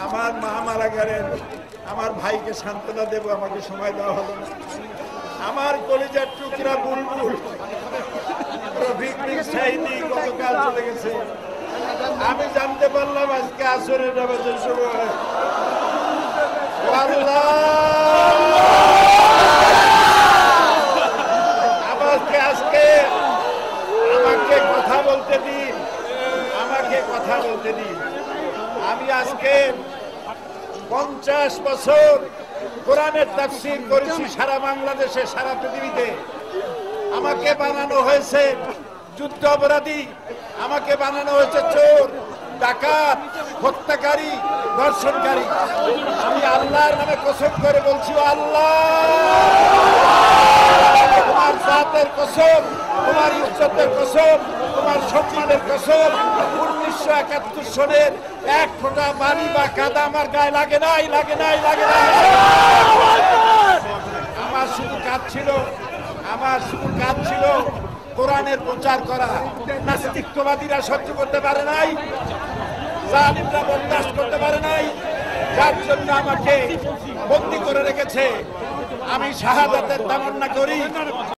আমার মা মারা গেলেন, আমার ভাইকে সান্ত্বনা দেব, আমাকে সময় দেওয়া হলো না। আমার কলিজার টুকরা বুলবুল রফিক বিন সাইদি গতকাল চলে গেছে। আমি জানতে পারলাম আজকে আসরের নামাজের সময়। আজকে আমাকে কথা বলতে দিন, আমাকে কথা বলতে দিন। আমি আজকে 50 বছর কোরআনের তাফসীর করেছি সারা বাংলাদেশে, সারা পৃথিবীতে। আমাকে বানানো হয়েছে যুদ্ধ অপরাধী, আমাকে বানানো হয়েছে চোর, ডাকাত, হত্যাকারী, ধর্ষণকারী। আমি আল্লাহর নামে কসম করে বলছি, আল্লাহ তোমার জাতের কসম, তোমার ইজ্জতের কসম, তোমার সম্মানের কসম, 1971 সনের এক ফোঁটা বালি বা কাদা আমার গায়ে লাগে নাই, লাগে নাই, লাগে নাই। আমার শুধু কাজ ছিল কোরআনের প্রচার করা। নাস্তিকবাদীরা সহ্য করতে পারে নাই, জালিমরা বরদাস্ত করতে পারে নাই, যার জন্য আমাকে বন্দী করে রেখেছে। আমি শাহাদাতের তামান্না করি।